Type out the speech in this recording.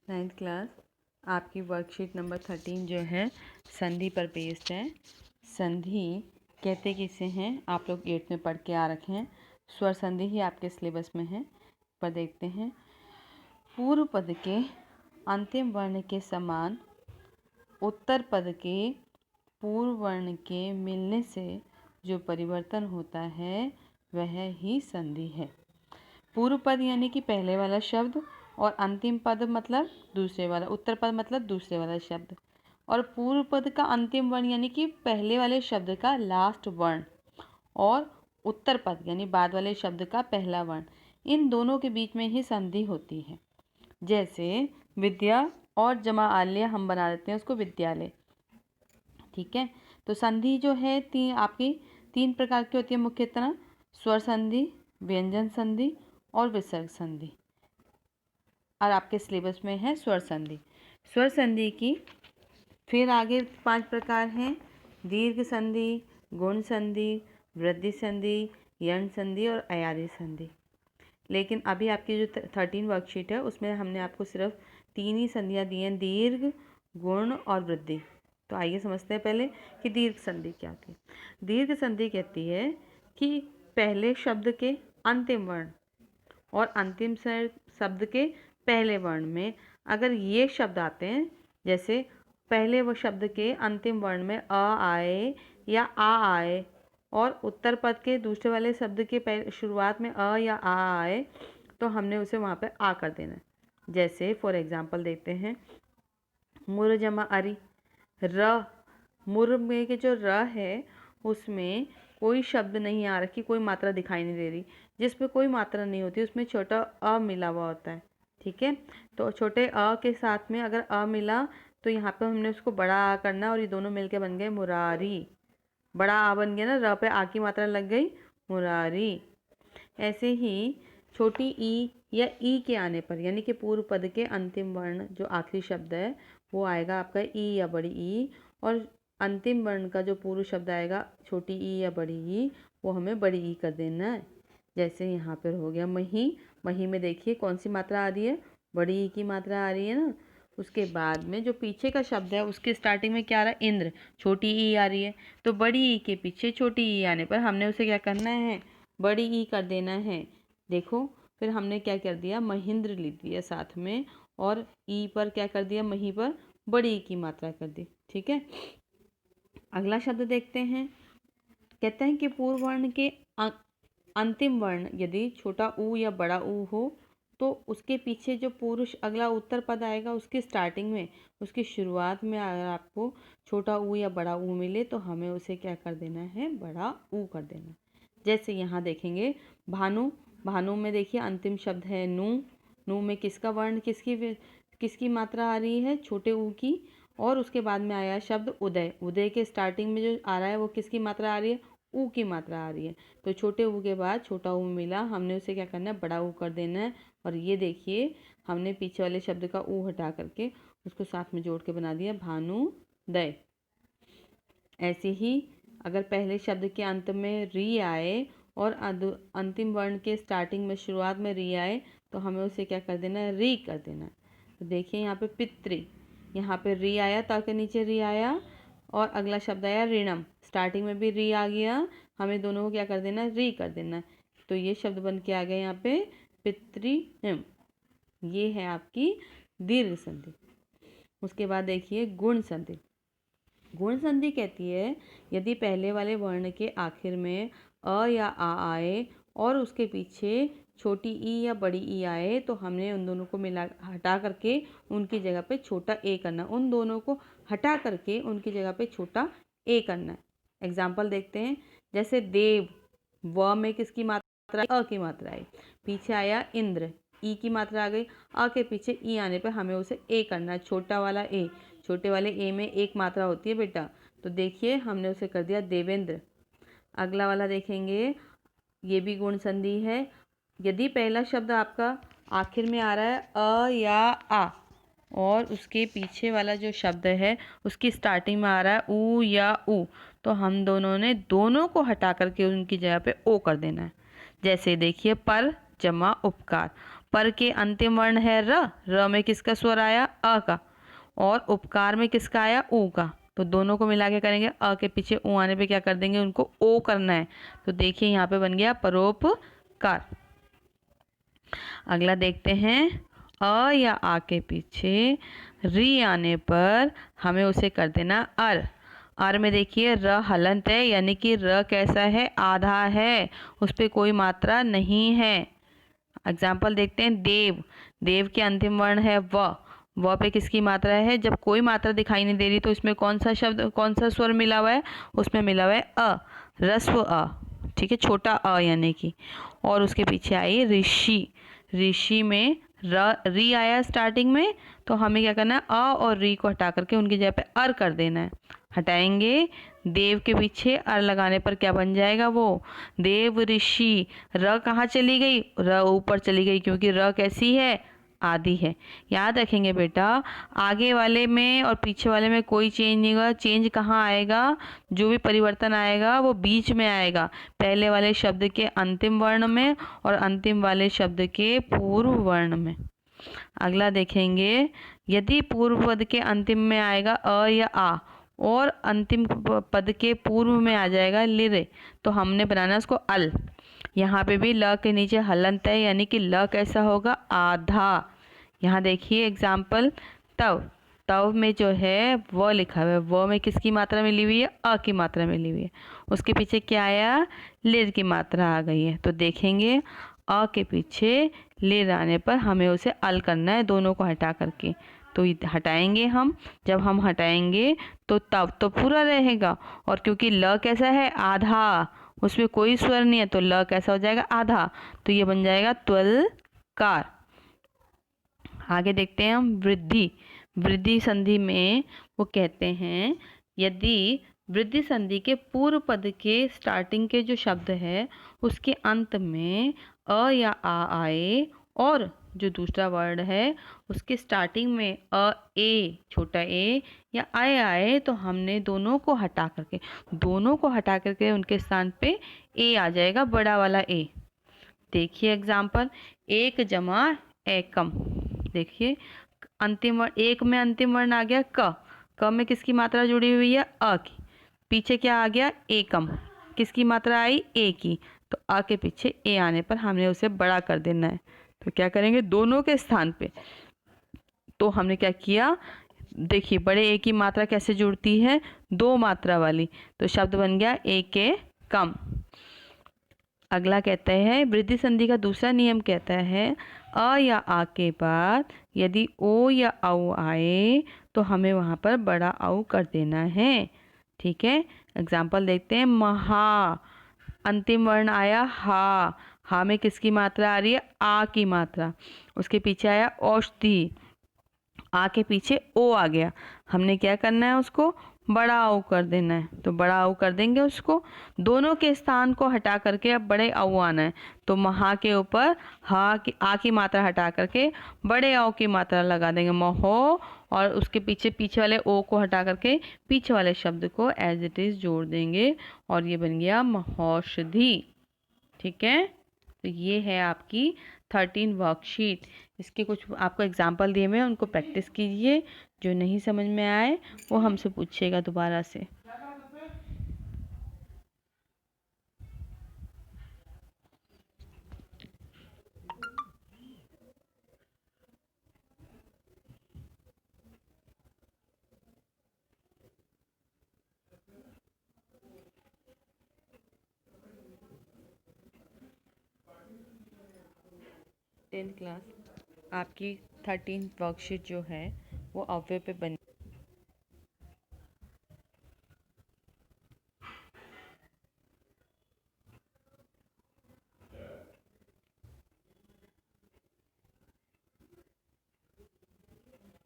9th class आपकी worksheet number 13 जो है संधि पर बेस्ड है। संधि कहते किसे हैं आप लोग 8th में पढ़ के आ रखे हैं। स्वर संधि ही आपके सिलेबस में है। पर देखते हैं, पूर्व पद के अंतिम वर्ण के समान उत्तर पद के पूर्व वर्ण के मिलने से जो परिवर्तन होता है वह ही संधि है। पूर्व पद यानी कि पहले वाला शब्द और अंतिम पद मतलब दूसरे वाला, उत्तर पद मतलब दूसरे वाला शब्द। और पूर्व पद का अंतिम वर्ण यानी कि पहले वाले शब्द का लास्ट वर्ण और उत्तर पद यानी बाद वाले शब्द का पहला वर्ण, इन दोनों के बीच में ही संधि होती है। जैसे विद्या और जमा आल्य हम बना देते हैं उसको विद्यालय। ठीक है, तो संधि जो है आपकी 3 प्रकार की होती है मुख्यतः, स्वर संधि, व्यंजन संधि और विसर्ग संधि। और आपके सिलेबस में है स्वर संधि। स्वर संधि की फिर आगे 5 प्रकार हैं, दीर्घ संधि, गुण संधि, वृद्धि संधि, यण संधि और अयादी संधि। लेकिन अभी आपकी जो 13 वर्कशीट है उसमें हमने आपको सिर्फ 3 ही संधियाँ दी हैं, दीर्घ, गुण और वृद्धि। तो आइए समझते हैं पहले कि दीर्घ संधि क्या होती है। दीर्घ संधि कहती है कि पहले शब्द के अंतिम वर्ण और अंतिम शब्द के पहले वर्ण में अगर ये शब्द आते हैं, जैसे पहले वो शब्द के अंतिम वर्ण में अ आए या आ आए और उत्तर पद के दूसरे वाले शब्द के शुरुआत में अ या आ आए, तो हमने उसे वहाँ पे आ कर देना है। जैसे फॉर एग्जांपल देखते हैं, मुर जमा अरी, र, मुर में के जो र है उसमें कोई शब्द नहीं आ रखी, कोई मात्रा दिखाई नहीं दे रही। जिस पे कोई मात्रा नहीं होती उसमें छोटा अ मिला हुआ होता है। ठीक है, तो छोटे अ के साथ में अगर अ मिला तो यहाँ पे हमने उसको बड़ा आ करना और ये दोनों मिलके बन गए मुरारी। बड़ा आ बन गया ना, र पे आ की मात्रा लग गई, मुरारी। ऐसे ही छोटी ई या ई के आने पर यानी कि पूर्व पद के अंतिम वर्ण जो आखिरी शब्द है वो आएगा आपका ई या बड़ी ई, और अंतिम वर्ण का जो पूर्व शब्द आएगा छोटी ई या बड़ी ई, वो हमें बड़ी ई कर देना है। जैसे यहाँ पर हो गया मही, मही में देखिए कौन सी मात्रा आ रही है, बड़ी ई की मात्रा आ रही है ना। उसके बाद में जो पीछे का शब्द है उसके स्टार्टिंग में क्या आ रहा है, इंद्र, छोटी ई आ रही है। तो बड़ी ई के पीछे छोटी ई आने पर हमने उसे क्या करना है, बड़ी ई कर देना है। देखो फिर हमने क्या कर दिया, महेंद्र लिख दिया साथ में, और ई पर क्या कर दिया, मही पर बड़ी ई की मात्रा कर दी। ठीक है, अगला शब्द देखते हैं। कहते हैं कि पूर्व वर्ण के अंतिम वर्ण यदि छोटा ऊ या बड़ा ऊ हो तो उसके पीछे जो पूर्व अगला उत्तर पद आएगा उसकी स्टार्टिंग में, उसकी शुरुआत में अगर आपको छोटा ऊ या बड़ा ऊ मिले तो हमें उसे क्या कर देना है, बड़ा ऊ कर देना। जैसे यहाँ देखेंगे भानु, भानु में देखिए अंतिम शब्द है नू, नू में किसका वर्ण किसकी मात्रा आ रही है, छोटे ऊ की। और उसके बाद में आया शब्द उदय, उदय के स्टार्टिंग में जो आ रहा है वो किसकी मात्रा आ रही है, ऊ की मात्रा आ रही है। तो छोटे ऊ के बाद छोटा ऊ मिला, हमने उसे क्या करना है, बड़ा ऊ कर देना है। और ये देखिए हमने पीछे वाले शब्द का ऊ हटा करके उसको साथ में जोड़ के बना दिया भानुदय। ऐसे ही अगर पहले शब्द के अंत में री आए और अंतिम वर्ण के स्टार्टिंग में शुरुआत में री आए तो हमें उसे क्या कर देना है, री कर देना है। तो देखिए यहाँ पे पितृ, यहाँ पे री आया, ता के नीचे री आया, और अगला शब्द आया ऋणम, स्टार्टिंग में भी री आ गया, हमें दोनों को क्या कर देना है, री कर देना है। तो ये शब्द बन के आ गए यहाँ पे पितृम। ये है आपकी दीर्घ संधि। उसके बाद देखिए गुण संधि। गुण संधि कहती है यदि पहले वाले वर्ण के आखिर में अ या आ आए और उसके पीछे छोटी ई या बड़ी ई आए तो हमने उन दोनों को मिला हटा करके उनकी जगह पे छोटा ए करना, उन दोनों को हटा करके उनकी जगह पे छोटा ए करना है। एग्जाम्पल देखते हैं, जैसे देव, व में किसकी मात्रा, अ की मात्रा आई, पीछे आया इंद्र, ई की मात्रा आ गई, अ के पीछे ई आने पर हमें उसे ए करना है, छोटा वाला ए। छोटे वाले ए में एक मात्रा होती है बेटा, तो देखिए हमने उसे कर दिया देवेंद्र। अगला वाला देखेंगे, ये भी गुण संधि है। यदि पहला शब्द आपका आखिर में आ रहा है अ या आ और उसके पीछे वाला जो शब्द है उसकी स्टार्टिंग में आ रहा है ऊ या ऊ, तो हम दोनों ने दोनों को हटा करके उनकी जगह पे ओ कर देना है। जैसे देखिए पर जमा उपकार, पर के अंतिम वर्ण है र में किसका स्वर आया? अ का। और उपकार में किसका आया? ऊ का। तो दोनों को मिला के करेंगे, अ के पीछे ऊ आने पे क्या कर देंगे? उनको ओ करना है। तो देखिए यहाँ पे बन गया परोपकार। अगला देखते हैं, अ या आ के पीछे री आने पर हमें उसे कर देना अर में देखिए र हलंत है, यानी कि र कैसा है? आधा है, उस पर कोई मात्रा नहीं है। एग्जाम्पल देखते हैं, देव के अंतिम वर्ण है व पे किसकी मात्रा है? जब कोई मात्रा दिखाई नहीं दे रही तो इसमें कौन सा शब्द, कौन सा स्वर मिला हुआ है? उसमें मिला हुआ है अ, ह्रस्व अ, ठीक है, छोटा अ यानी कि। और उसके पीछे आई ऋषि में री आया स्टार्टिंग में, तो हमें क्या करना है? अ और री को हटा करके उनकी जगह पे अर कर देना है। हटाएंगे, देव के पीछे अर लगाने पर क्या बन जाएगा? वो देव ऋषि। र कहाँ चली गई? र ऊपर चली गई, क्योंकि र कैसी है? आधी है। याद रखेंगे बेटा, आगे वाले में और पीछे वाले में कोई चेंज नहीं होगा। चेंज कहाँ आएगा? जो भी परिवर्तन आएगा वो बीच में आएगा, पहले वाले शब्द के अंतिम वर्ण में और अंतिम वाले शब्द के पूर्व वर्ण में। अगला देखेंगे, यदि पूर्व पद के अंतिम में आएगा अ या आ और अंतिम पद के पूर्व में आ जाएगा लिरे, तो हमने बनाना उसको अल। यहाँ पे भी ल के नीचे हलंत है, यानी कि ल कैसा होगा? आधा। यहाँ देखिए एग्जाम्पल, तव में जो है वो लिखा हुआ है, वो में किसकी मात्रा मिली हुई है? अ की मात्रा मिली हुई है। उसके पीछे क्या आया? लिर की मात्रा आ गई है। तो देखेंगे, अ के पीछे लिर आने पर हमें उसे अल करना है, दोनों को हटा करके। तो हटाएंगे हम, जब हम हटाएंगे तो तब तो पूरा रहेगा, और क्योंकि ल कैसा है? आधा, उसमें कोई स्वर नहीं है, तो ल कैसा हो जाएगा? आधा। तो ये बन जाएगा त्वलकार। आगे देखते हैं हम, वृद्धि संधि में वो कहते हैं, यदि वृद्धि संधि के पूर्व पद के स्टार्टिंग के जो शब्द है उसके अंत में अ या आ आए और जो दूसरा वर्ड है उसके स्टार्टिंग में अ ए, छोटा ए या आए आए, तो हमने दोनों को हटा करके उनके स्थान पे ए आ जाएगा, बड़ा वाला ए। देखिए एग्जाम्पल, एक जमा एकम। देखिए अंतिम वर्ण, एक में अंतिम वर्ण आ गया क में किसकी मात्रा जुड़ी हुई है? अ की। पीछे क्या आ गया? एकम, किसकी मात्रा आई? ए की। तो अ के पीछे ए आने पर हमने उसे बड़ा कर देना है। तो क्या करेंगे? दोनों के स्थान पे। तो हमने क्या किया? देखिए बड़े ए की मात्रा कैसे जुड़ती है? दो मात्रा वाली। तो शब्द बन गया ए के कम। अगला कहते हैं, वृद्धि संधि का दूसरा नियम कहता है, अ या आ के बाद यदि ओ या औ आए तो हमें वहाँ पर बड़ा औ कर देना है। ठीक है, एग्जाम्पल देखते हैं, महा, अंतिम वर्ण आया हा में किसकी मात्रा आ रही है? आ की मात्रा। उसके पीछे आया औषधि, आ के पीछे ओ आ गया, हमने क्या करना है? उसको बड़ा औ कर देना है। तो बड़ा औ कर देंगे उसको, दोनों के स्थान को हटा करके अब बड़े औ आना है। तो महा के ऊपर आ की मात्रा हटा करके बड़े औ की मात्रा लगा देंगे, महो, और उसके पीछे वाले ओ को हटा करके पीछे वाले शब्द को एज इट इज जोड़ देंगे, और ये बन गया महौषधि। ठीक है, तो ये है आपकी 13 वर्कशीट। इसके कुछ आपको एग्जाम्पल दिए हुए हैं, उनको प्रैक्टिस कीजिए। जो नहीं समझ में आए वो हमसे पूछिएगा दोबारा से। टेंथ क्लास आपकी 13 वर्कशीट जो है वो अव्यय पे बनी।